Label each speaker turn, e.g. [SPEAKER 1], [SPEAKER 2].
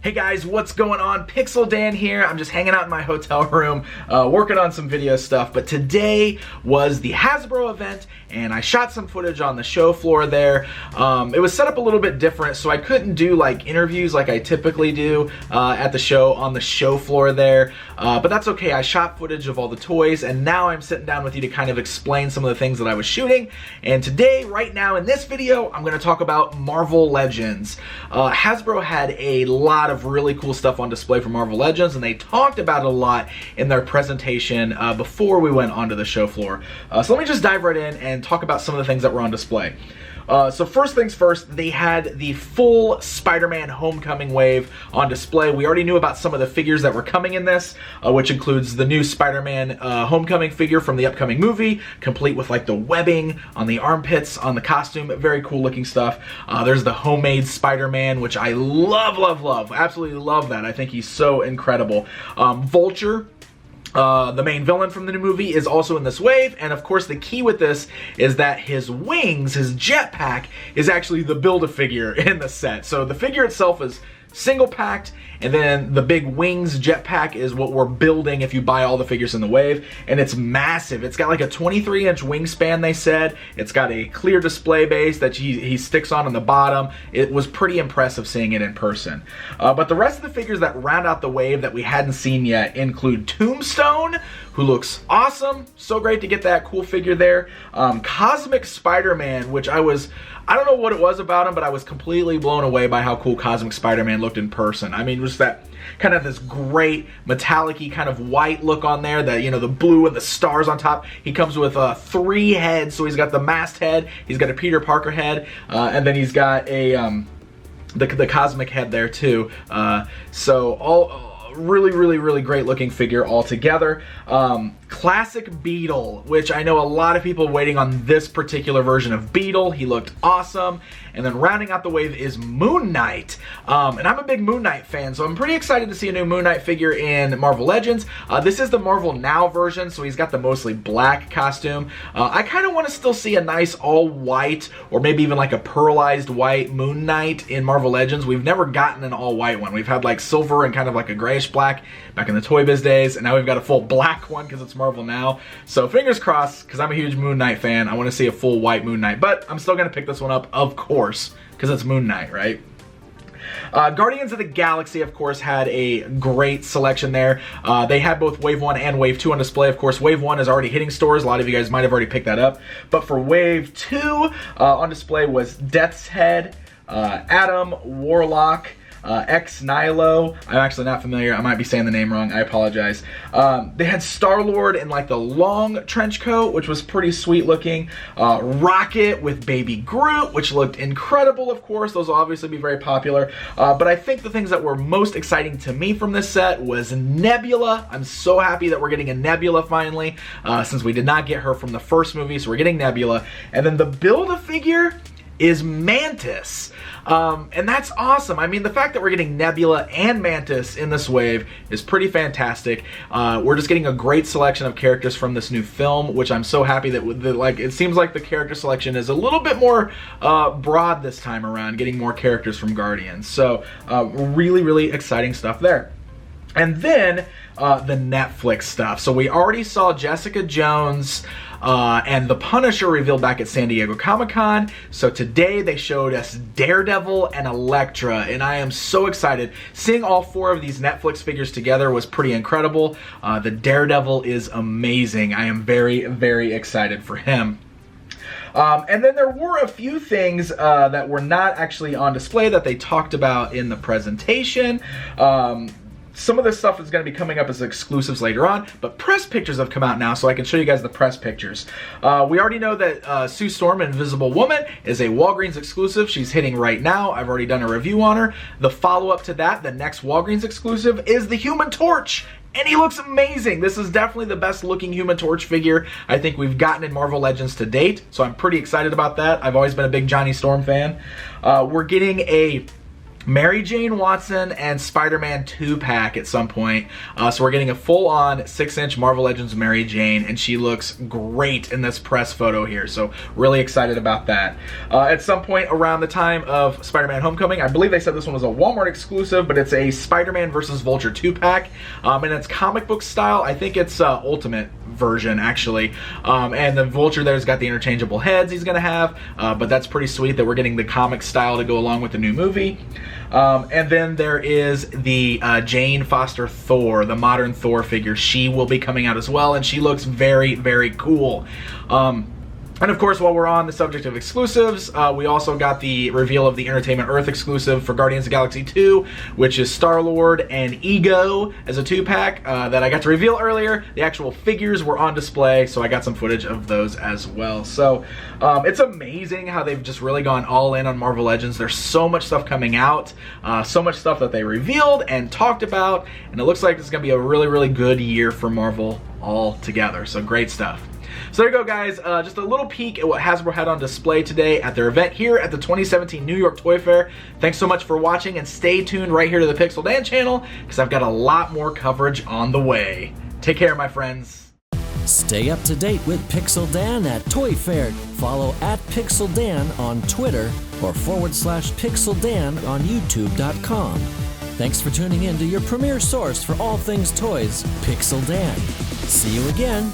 [SPEAKER 1] Hey guys, what's going on? Pixel Dan here. I'm just hanging out in my hotel room, working on some video stuff, but today was the Hasbro event, and I shot some footage on the show floor there. It was set up a little bit different, so I couldn't do like interviews like I typically do at the show on the show floor there, but that's okay. I shot footage of all the toys, and now I'm sitting down with you to kind of explain some of the things that I was shooting. And today, right now in this video, I'm going to talk about Marvel Legends. Hasbro had a lot of really cool stuff on display for Marvel Legends, and they talked about it a lot in their presentation before we went onto the show floor. So let me just dive right in and talk about some of the things that were on display. So first things first, they had the full SpiderMan Homecoming wave on display. We already knew about some of the figures that were coming in this, which includes the new SpiderMan Homecoming figure from the upcoming movie, complete with like the webbing on the armpits, on the costume. Very cool looking stuff. There's the homemade Spider-Man, which I love, absolutely love that. I think he's so incredible. Vulture, the main villain from the new movie, is also in this wave, and of course the key with this is that his wings, his jetpack, is actually the Build-A-Figure in the set. So the figure itself is single packed, and then the big wings jetpack is what we're building if you buy all the figures in the wave, and it's massive. It's got like a 23-inch wingspan, they said. It's got a clear display base that he sticks on the bottom. It was pretty impressive seeing it in person. But the rest of the figures that round out the wave that we hadn't seen yet include Tombstone, who looks awesome. So great to get that cool figure there. Cosmic Spider-Man, which I don't know what it was about him, but I was completely blown away by how cool Cosmic Spider-Man looked in person. I mean, just that kind of this great metallic-y kind of white look on there, that, you know, the blue and the stars on top. He comes with 3 heads, so he's got the masked head, he's got a Peter Parker head, and then he's got a the cosmic head there too. So all really great looking figure altogether. Classic Beetle, which I know a lot of people waiting on this particular version of Beetle. He looked awesome. And then rounding out the wave is Moon Knight. And I'm a big Moon Knight fan, so I'm pretty excited to see a new Moon Knight figure in Marvel Legends. This is the Marvel Now version, so he's got the mostly black costume. I kind of want to still see a nice all white, or maybe even like a pearlized white Moon Knight in Marvel Legends. We've never gotten an all white one. We've had like silver and kind of like a grayish black back in the Toy Biz days, and now we've got a full black one because it's Marvel Now. So fingers crossed, because I'm a huge Moon Knight fan. I want to see a full white Moon Knight, but I'm still going to pick this one up, of course, because it's Moon Knight, right? Guardians of the Galaxy, of course, had a great selection there. They had both Wave 1 and Wave 2 on display. Of course, Wave 1 is already hitting stores. A lot of you guys might have already picked that up. But for Wave 2, on display was Death's Head, Adam, Warlock, Ex Nihilo. I'm actually not familiar. I might be saying the name wrong. I apologize. They had Star-Lord in like the long trench coat, which was pretty sweet looking. Rocket with Baby Groot, which looked incredible, of course. Those will obviously be very popular. But I think the things that were most exciting to me from this set was Nebula. I'm so happy that we're getting a Nebula finally, since we did not get her from the first movie, so we're getting Nebula. And then the Build-A-Figure is Mantis. And that's awesome. I mean, the fact that we're getting Nebula and Mantis in this wave is pretty fantastic. We're just getting a great selection of characters from this new film, which I'm so happy that like, it seems like the character selection is a little bit more broad this time around, getting more characters from Guardians. So really exciting stuff there. And then the Netflix stuff. So we already saw Jessica Jones and the Punisher revealed back at San Diego Comic-Con. So today they showed us Daredevil and Elektra, and I am so excited. Seeing all 4 of these Netflix figures together was pretty incredible. The Daredevil is amazing. I am very excited for him. And then there were a few things that were not actually on display that they talked about in the presentation. Some of this stuff is going to be coming up as exclusives later on, but press pictures have come out now, so I can show you guys the press pictures. We already know that Sue Storm, Invisible Woman, is a Walgreens exclusive. She's hitting right now. I've already done a review on her. The follow-up to that, the next Walgreens exclusive, is the Human Torch. And he looks amazing. This is definitely the best looking Human Torch figure I think we've gotten in Marvel Legends to date, so I'm pretty excited about that. I've always been a big Johnny Storm fan. We're getting a Mary Jane Watson and Spider-Man 2-pack at some point. So we're getting a full-on 6-inch Marvel Legends Mary Jane, and she looks great in this press photo here. So really excited about that. At some point around the time of SpiderMan Homecoming, I believe they said this one was a Walmart exclusive, but it's a Spider-Man versus Vulture 2-pack, and it's comic book style. I think it's Ultimate version actually, and the Vulture there's got the interchangeable heads he's gonna have, but that's pretty sweet that we're getting the comic style to go along with the new movie. And then there is the Jane Foster Thor, the modern Thor figure. She will be coming out as well, and she looks very, very cool. And of course, while we're on the subject of exclusives, we also got the reveal of the Entertainment Earth exclusive for Guardians of the Galaxy 2, which is Star-Lord and Ego as a 2-pack that I got to reveal earlier. The actual figures were on display, so I got some footage of those as well. So it's amazing how they've just really gone all in on Marvel Legends. There's so much stuff coming out, so much stuff that they revealed and talked about, and it looks like it's going to be a really, really good year for Marvel all together. So great stuff. So there you go, guys. Just a little peek at what Hasbro had on display today at their event here at the 2017 New York Toy Fair. Thanks so much for watching, and stay tuned right here to the Pixel Dan channel because I've got a lot more coverage on the way. Take care, my friends.
[SPEAKER 2] Stay up to date with Pixel Dan at Toy Fair. Follow at Pixel Dan on Twitter or /Pixel Dan on YouTube.com. Thanks for tuning in to your premier source for all things toys, Pixel Dan. See you again.